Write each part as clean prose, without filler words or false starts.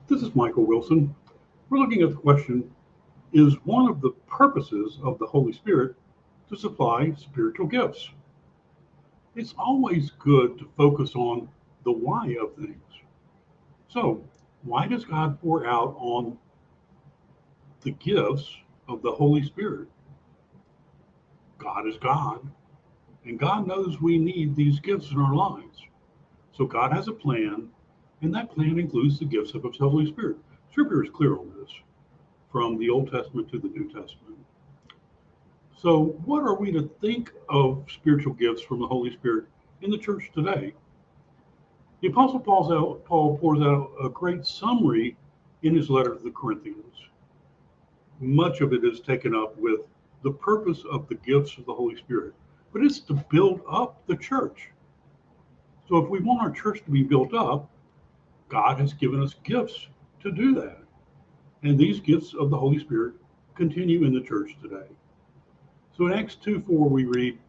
This is Michael Wilson. We're looking at the question, is one of the purposes of the Holy Spirit to supply spiritual gifts? It's always good to focus on the why of things. So, why does God pour out on the gifts of the Holy Spirit? God is God, and God knows we need these gifts in our lives. So, God has a plan, and that plan includes the gifts of His Holy Spirit. Scripture is clear on this, from the Old Testament to the New Testament. So, what are we to think of spiritual gifts from the Holy Spirit in the church today? The Apostle Paul pours out a great summary in his letter to the Corinthians. Much of it is taken up with the purpose of the gifts of the Holy Spirit, but it's to build up the church. So, if we want our church to be built up, God has given us gifts to do that. And these gifts of the Holy Spirit continue in the church today. So in Acts 2:4 we read,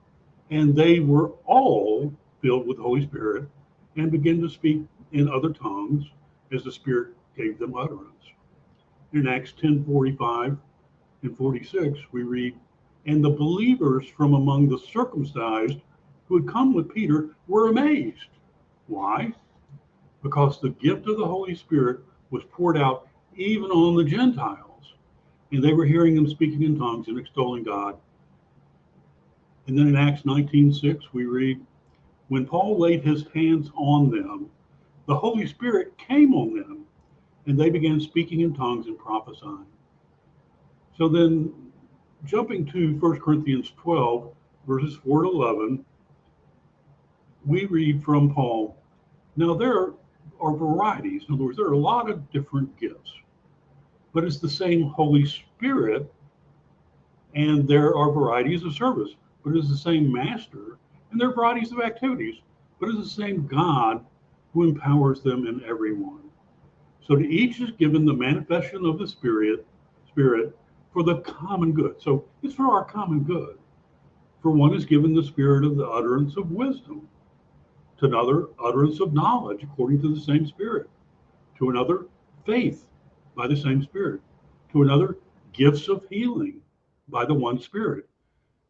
and they were all filled with the Holy Spirit and began to speak in other tongues as the Spirit gave them utterance. In Acts 10:45 and 46 we read, and the believers from among the circumcised who had come with Peter were amazed. Why? Because the gift of the Holy Spirit was poured out even on the Gentiles, and they were hearing them speaking in tongues and extolling God. And then in Acts 19:6 we read, when Paul laid his hands on them, the Holy Spirit came on them, and they began speaking in tongues and prophesying. So then, jumping to 1 Corinthians 12, verses 4 to 11, we read from Paul, now there are varieties. In other words, there are a lot of different gifts, but it's the same Holy Spirit, and there are varieties of service, but it's the same Master, and there are varieties of activities, but it's the same God who empowers them in every one. So to each is given the manifestation of the Spirit for the common good. So it's for our common good. For one is given the spirit of the utterance of wisdom, to another utterance of knowledge according to the same Spirit, to another faith by the same Spirit, to another gifts of healing by the one Spirit,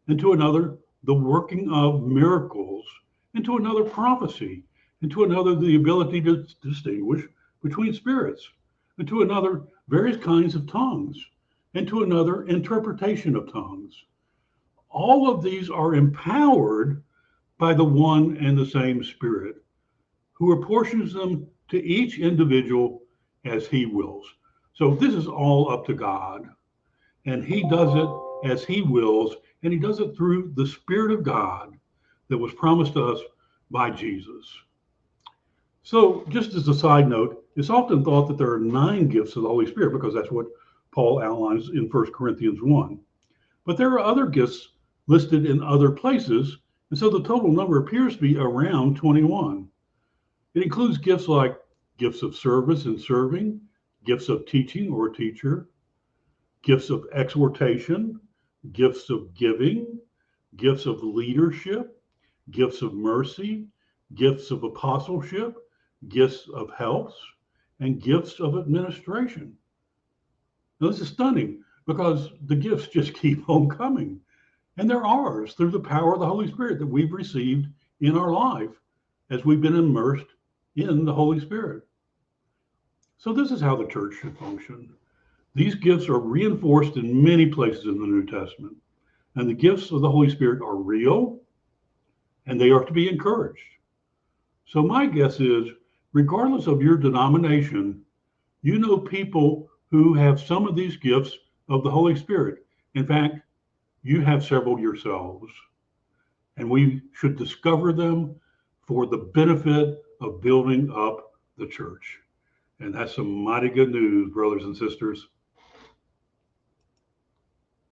and to another the working of miracles, and to another prophecy, and to another the ability to distinguish between spirits, and to another various kinds of tongues, and to another interpretation of tongues. All of these are empowered by the one and the same Spirit, who apportions them to each individual as He wills. So this is all up to God, and He does it as He wills, and He does it through the Spirit of God that was promised to us by Jesus. So just as a side note, it's often thought that there are 9 gifts of the Holy Spirit because that's what Paul outlines in 1 Corinthians 1. But there are other gifts listed in other places, and so the total number appears to be around 21. It includes gifts like gifts of service and serving, gifts of teaching or teacher, gifts of exhortation, gifts of giving, gifts of leadership, gifts of mercy, gifts of apostleship, gifts of helps, and gifts of administration. Now, this is stunning because the gifts just keep on coming. And they're ours through the power of the Holy Spirit that we've received in our life as we've been immersed in the Holy Spirit. So this is how the church should function. These gifts are reinforced in many places in the New Testament. And the gifts of the Holy Spirit are real, and they are to be encouraged. So my guess is, regardless of your denomination, you know people who have some of these gifts of the Holy Spirit. In fact, you have several yourselves, and we should discover them for the benefit of building up the church. And that's some mighty good news, brothers and sisters.